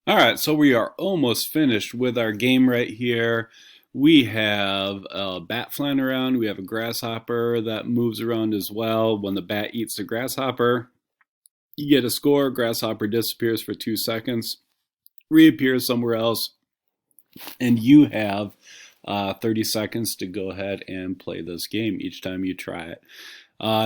All right, so we are almost finished with our game right here. We have a bat flying around. We have a grasshopper that moves around as well. When the bat eats the grasshopper, you get a score. Grasshopper disappears for 2 seconds, reappears somewhere else, and you have 30 seconds to go ahead and play this game each time you try it.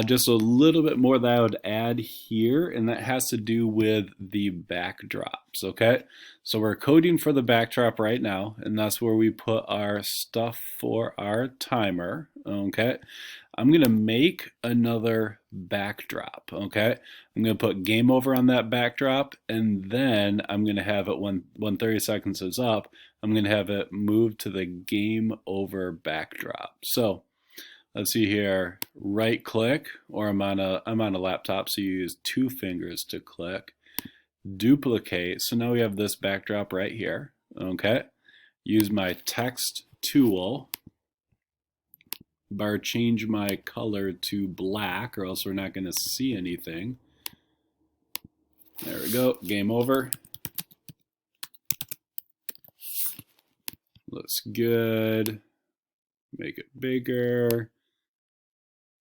Just a little bit more that I would add here, and that has to do with the backdrops, okay? So we're coding for the backdrop right now, and that's where we put our stuff for our timer, okay? I'm gonna make another backdrop, okay? I'm gonna put game over on that backdrop, and then I'm gonna have it when 30 seconds is up, I'm gonna have it move to the game over backdrop. So let's see here, right click, or I'm on a laptop, so you use 2 fingers to click. Duplicate, so now we have this backdrop right here, okay? Use my text tool, change my color to black or else we're not gonna see anything. There we go, game over. Looks good. Make it bigger.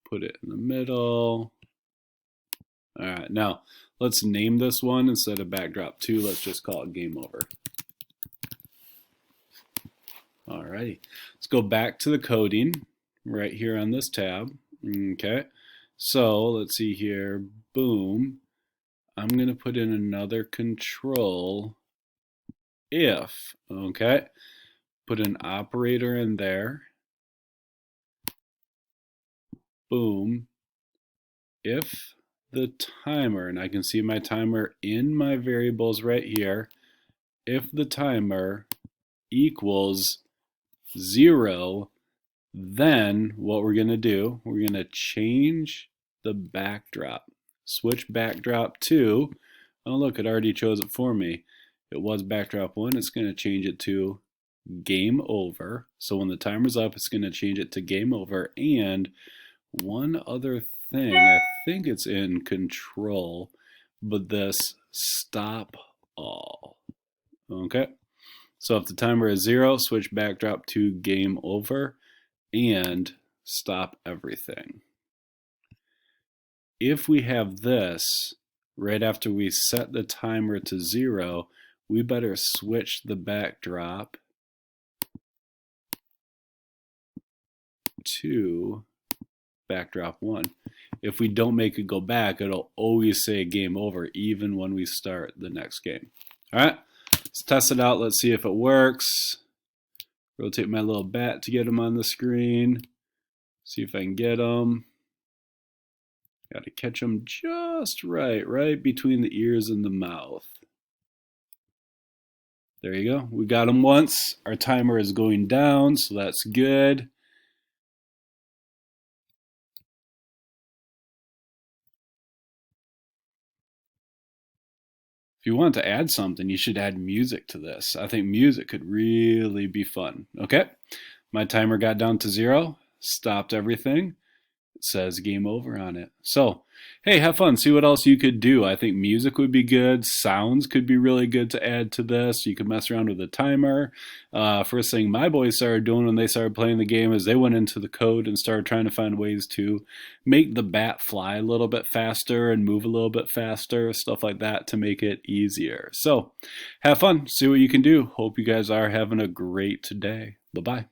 Put it in the middle. All right, now let's name this one instead of backdrop 2. Let's just call it game over. All righty, let's go back to the coding right here on this tab. Okay, so let's see here. Boom. I'm going to put in another control if. Okay, put an operator in there. Boom. If the timer, and I can see my timer in my variables right here, if the timer equals 0, then what we're going to do, we're going to change the backdrop. Switch backdrop to, oh look, it already chose it for me. It was backdrop 1, it's going to change it to game over. So when the timer's up, it's going to change it to game over. And one other thing, I think it's in control, but this stop all. Okay, so if the timer is 0, switch backdrop to game over and stop everything. If we have this right after we set the timer to 0, we better switch the backdrop to backdrop 1. If we don't make it go back, it'll always say game over even when we start the next game. All right, let's test it out. Let's see if it works. Rotate my little bat to get him on the screen. See if I can get him. Got to catch him just right between the ears and the mouth. There you go. We got him once. Our timer is going down, so that's good. If you want to add something, you should add music to this. I think music could really be fun. Okay, my timer got down to 0, stopped everything. It says game over on it. So, hey, have fun. See what else you could do. I think music would be good. Sounds could be really good to add to this. You could mess around with the timer. First thing my boys started doing when they started playing the game is they went into the code and started trying to find ways to make the bat fly a little bit faster and move a little bit faster, stuff like that to make it easier. So, have fun. See what you can do. Hope you guys are having a great day. Bye-bye.